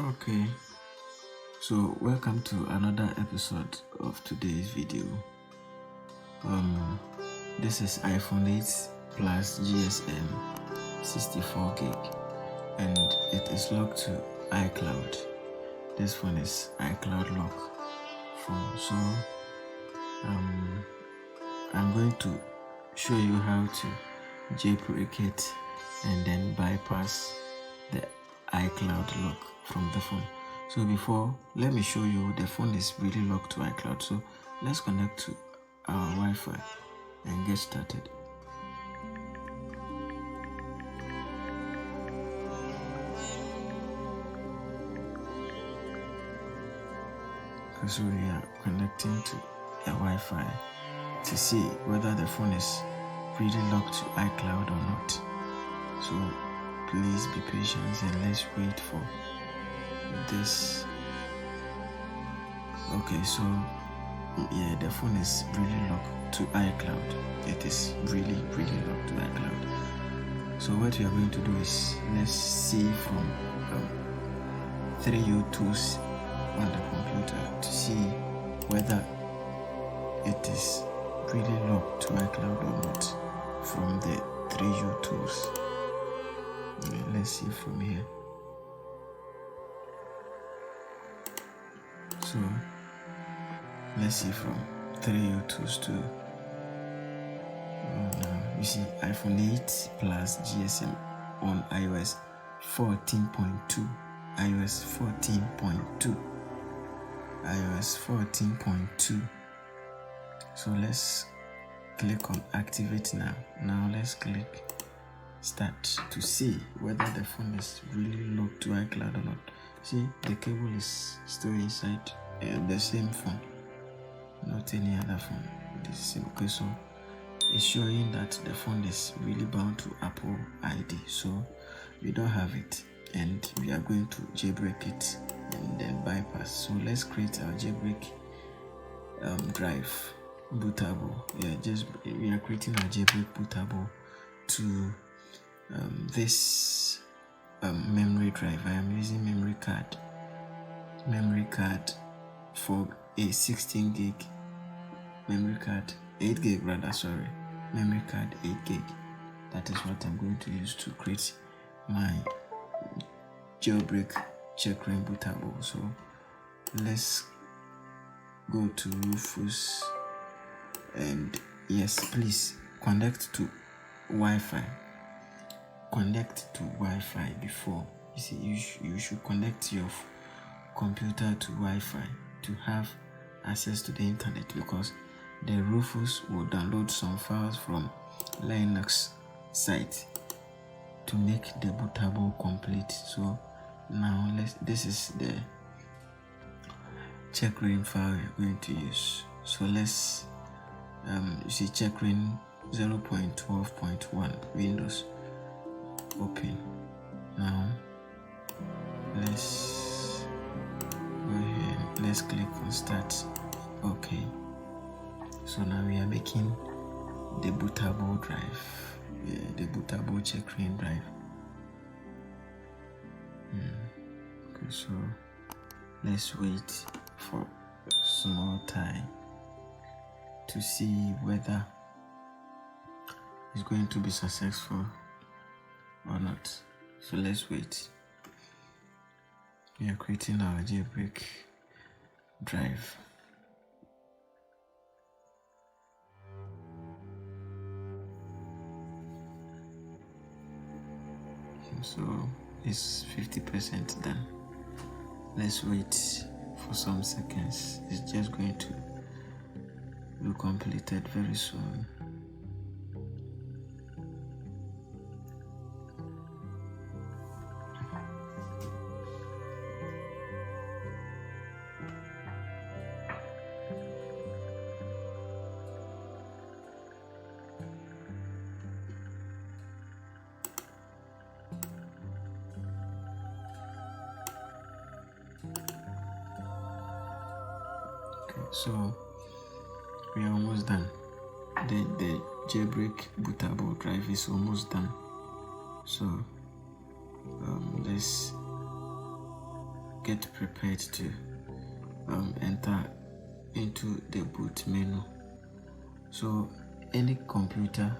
Okay, so welcome to another episode of today's video. This is iPhone 8 plus GSM 64 gig and it is locked to iCloud. This phone is iCloud lock phone. So I'm going to show you how to jailbreak it and then bypass the iCloud lock from the phone. So before, let me show you the phone is really locked to iCloud. So let's connect to our Wi-Fi and get started. So we are connecting to a Wi-Fi to see whether the phone is really locked to iCloud or not. So please be patient and let's wait for this. Okay, so yeah, the phone is really locked to iCloud. It is really locked to iCloud. So what we are going to do is let's see from 3 U2s on the computer to see whether it is really locked to iCloud or not from the 3 U2s. Let's see from here. So let's see from 3 U2s to you see iPhone 8 plus GSM on iOS 14.2. iOS 14.2. iOS 14.2. So let's click on activate now. Now let's click start to see whether the phone is really locked to iCloud or not. See, the cable is still inside the same phone, not any other phone. This is same. Okay, so it's showing that the phone is really bound to Apple ID, so we don't have it, and we are going to jailbreak it and then bypass. So let's create our jailbreak drive bootable. We are creating our jailbreak bootable to this memory drive. I am using memory card for a 16 gig memory card, 8 gig rather, sorry, memory card 8 gig. That is what I'm going to use to create my jailbreak checkra bootable. So let's go to Rufus and yes, please connect to Wi-Fi. Connect to Wi-Fi before. You see, you should connect your computer to Wi-Fi to have access to the internet, because the Rufus will download some files from Linux site to make the bootable complete. So now this is the checkra file we're going to use. So let's you see checkra 0.12.1 Windows. Open. Now let's go ahead, let's click on start. Okay, so now we are making the bootable drive, the bootable checkra drive. Okay, so let's wait for small time to see whether it's going to be successful or not. So let's wait. We are creating our jailbreak drive. So it's 50% done. Let's wait for some seconds. It's just going to be completed very soon. So we are almost done. The jailbreak bootable drive is almost done. So let's get prepared to enter into the boot menu. So any computer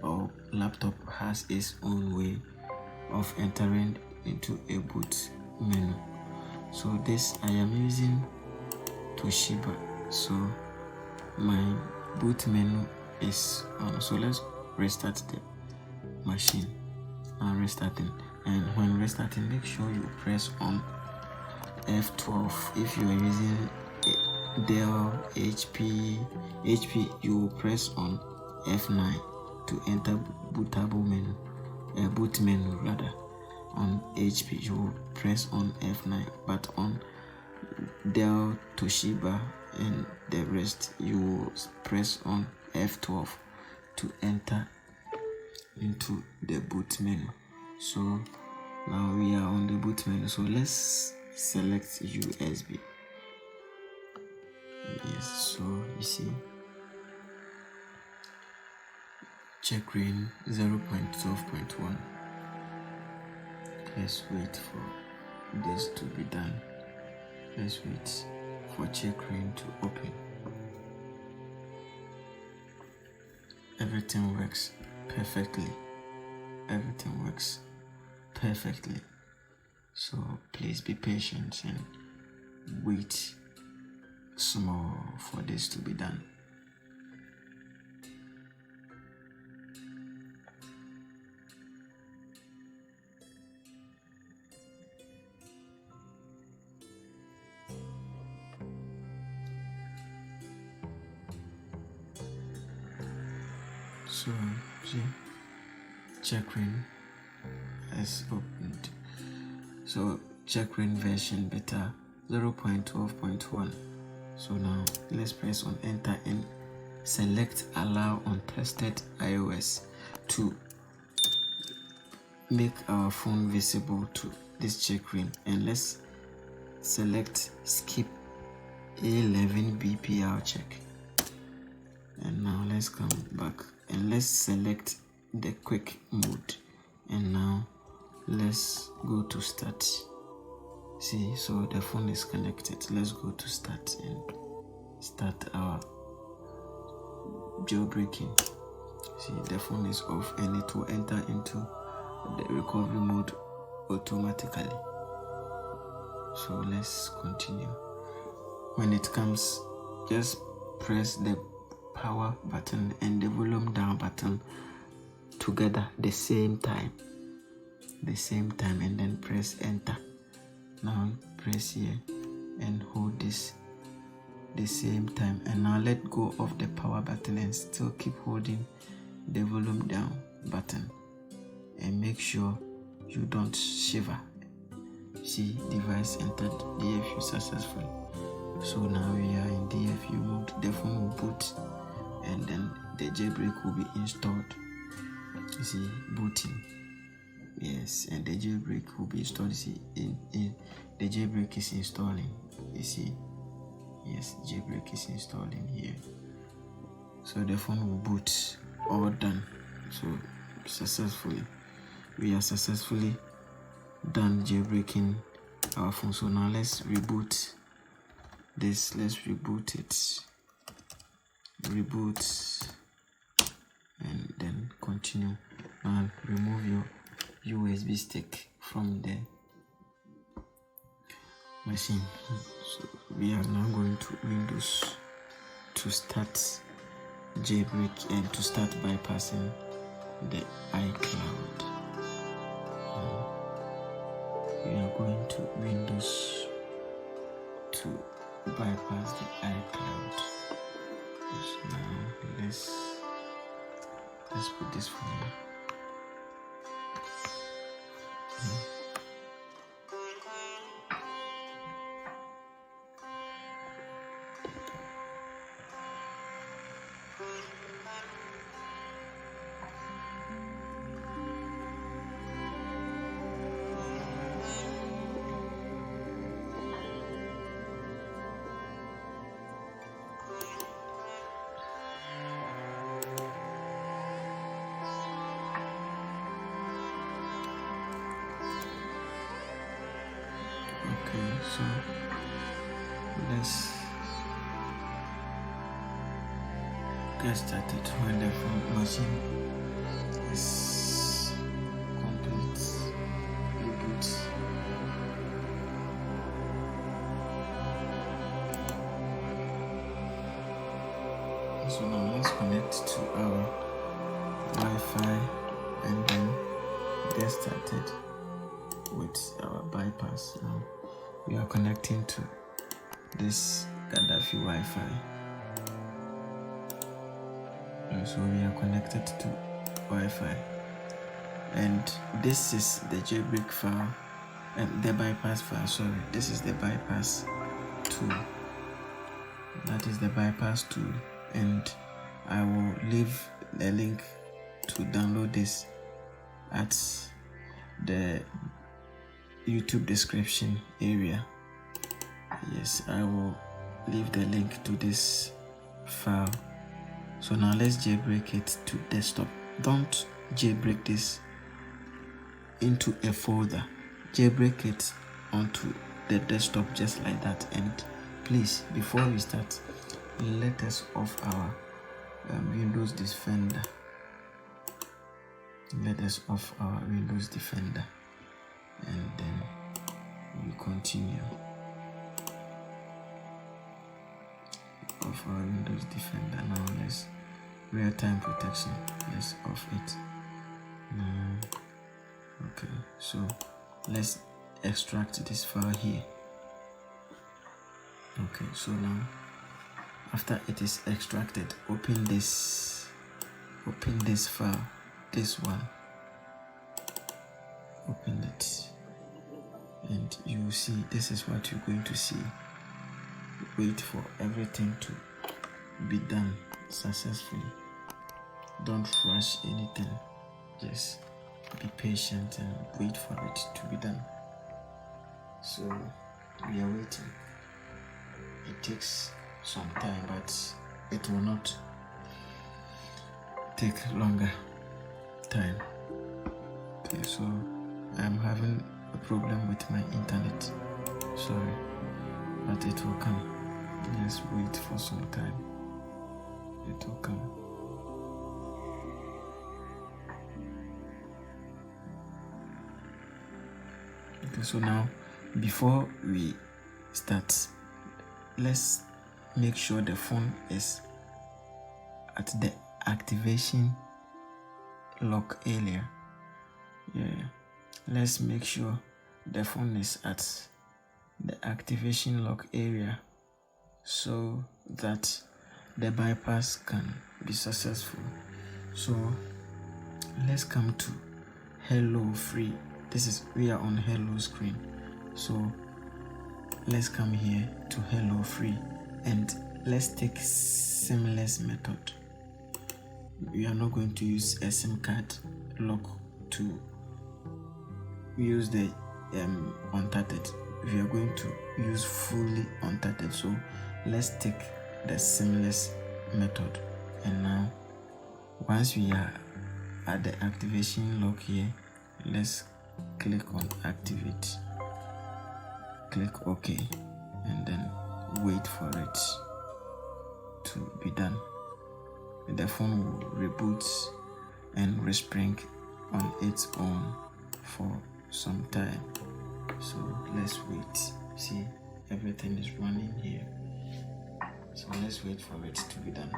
or laptop has its own way of entering into a boot menu. So this, I am using Toshiba, so my boot menu is on. So let's restart the machine. I'm restarting, and when restarting, make sure you press on F12. If you are using Dell, HP, you will press on F9 to enter bootable menu, boot menu rather. On HP you will press on F9, but on Dell, Toshiba and the rest you will press on F12 to enter into the boot menu. So now we are on the boot menu, so let's select USB. Yes, so you see checkring 0.12.1. Let's wait for this to be done. Let's wait for checkring to open. Everything works perfectly. Everything works perfectly. So please be patient and wait small for this to be done. So see, checkring is opened. So checkring version beta 0.12.1. So now let's press on enter and select allow untested iOS to make our phone visible to this checkring, and let's select skip A11 BPR check. And now let's come back and let's select the quick mode, and now let's go to start. See, so the phone is connected. Let's go to start and start our jailbreaking. See, the phone is off and it will enter into the recovery mode automatically. So let's continue. When it comes, just press the power button and the volume down button together the same time, and then press enter. Now press here and hold this the same time, and now let go of the power button and still keep holding the volume down button, and make sure you don't shiver. See, device entered DFU successfully. So now we are in DFU mode. The phone will boot and then the jailbreak will be installed. You see, booting. Yes, and the jailbreak will be installed. You see, the jailbreak is installing. You see, yes, jailbreak is installing here. So the phone will boot. All done. So successfully, we are successfully done jailbreaking our phone. So now let's reboot this. Let's reboot it. Reboot and then continue. And remove your USB stick from the machine. So we are now going to Windows to start jailbreak and to start bypassing the iCloud. We are going to Windows to bypass the iCloud. So now let's put this for you. let's get started when the phone machine is complete reboot. So now let's connect to our Wi-Fi and then get started with our bypass. Now we are connecting to this Gaddafi Wi-Fi. And so we are connected to Wi-Fi, and this is the jailbreak file and the bypass file. Sorry, this is the bypass tool. That is the bypass tool, and I will leave the link to download this at the YouTube description area. Yes, I will leave the link to this file. So now let's jailbreak it to desktop. Don't jailbreak this into a folder. Jailbreak it onto the desktop just like that. And please, before we start, let us off our Windows Defender. Let us off our Windows Defender, and then we continue. Off our Windows Defender. Now let's real-time protection. Let's off it. Now, okay, so let's extract this file here. Okay, so now after it is extracted, open this file, this one. Open it, and you will see this is what you're going to see. Wait for everything to be done successfully. Don't rush anything. Just be patient and wait for it to be done. So we are waiting. It takes some time, but it will not take longer time. Okay, so I'm having a problem with my internet. Sorry, but it will come. Let's wait for some time. It will come. Okay, so now before we start, let's make sure the phone is at the activation lock area. Yeah, let's make sure the phone is at the activation lock area so that the bypass can be successful. So let's come to hello free. We are on hello screen. So let's come here to hello free, and let's take seamless method. We are not going to use a SIM card lock to use the Untethered. We are going to use fully Untethered. So let's take the seamless method. And now once we are at the activation lock here, let's click on activate. Click OK, and then wait for it to be done. The phone will reboot and respring on its own for some time. So let's wait. See, everything is running here. So let's wait for it to be done.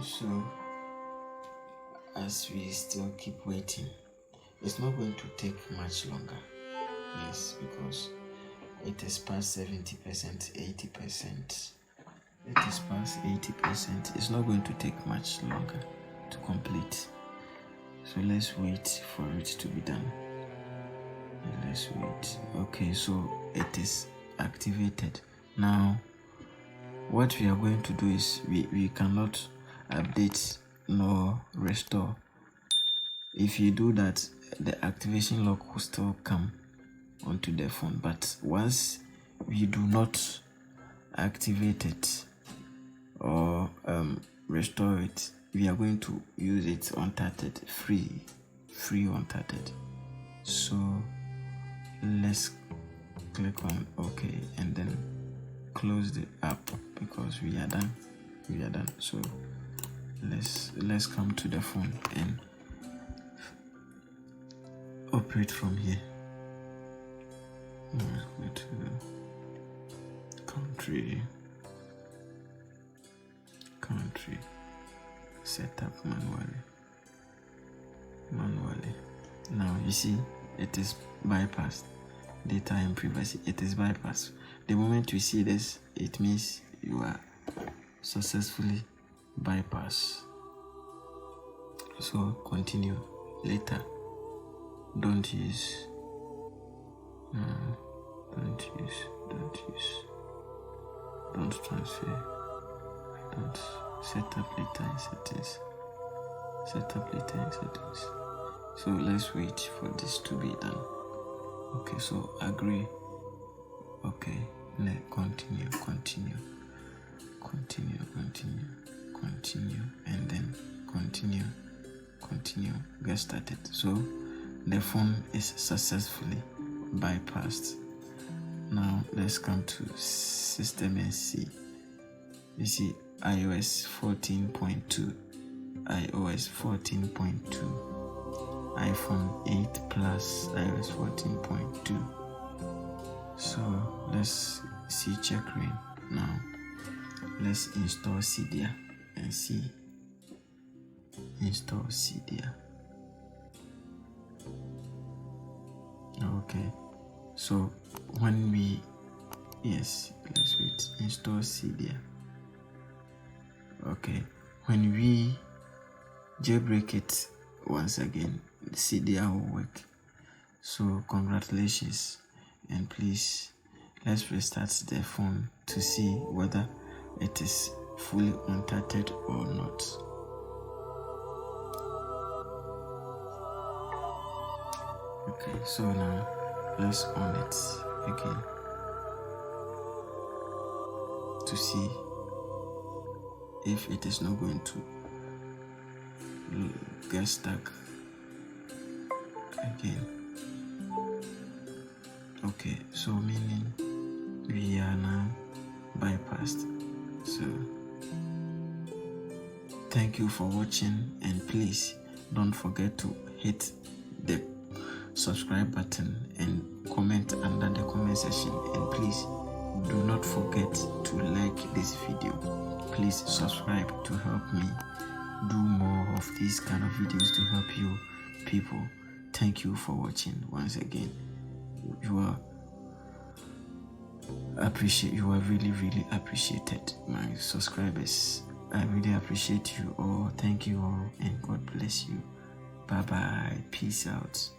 So as we still keep waiting, it's not going to take much longer. Yes, because it is past 70%, 80%. It is past 80%. It's not going to take much longer to complete. So let's wait for it to be done. Let's wait. Okay, so it is activated. Now, what we are going to do is we cannot update nor restore. If you do that, the activation lock will still come onto the phone. But once we do not activate it or restore it, we are going to use it untethered, free untethered. So let's click on OK and then close the app because we are done. So let's come to the phone and operate from here. Go to the country setup manually. Now you see it is bypassed. Data and privacy, it is bypassed. The moment you see this, it means you are successfully bypassed. So continue later. Don't use. Don't transfer. Don't set up later in settings. So let's wait for this to be done. Okay, so agree. Okay, continue, and then continue, get started. So the phone is successfully bypassed. Now let's come to system and see. You see iOS 14.2, iOS 14.2, iPhone 8 Plus, iOS 14.2. So let's see checkering now. Let's install Cydia and see. Install Cydia. Okay, so when we let's wait. Install Cydia. Okay, when we jailbreak it once again, Cydia will work. So congratulations, and please let's restart the phone to see whether it is fully untethered or not. Okay, so now let's on it again to see if it is not going to get stuck again. Okay, so meaning we are now bypassed. So thank you for watching, and please don't forget to hit the subscribe button and comment under the comment section, and please do not forget to like this video. Please subscribe to help me do more of these kind of videos to help you people. Thank you for watching once again. You are really appreciated, my subscribers. I really appreciate you all. Thank you all, and God bless you. Bye bye. Peace out.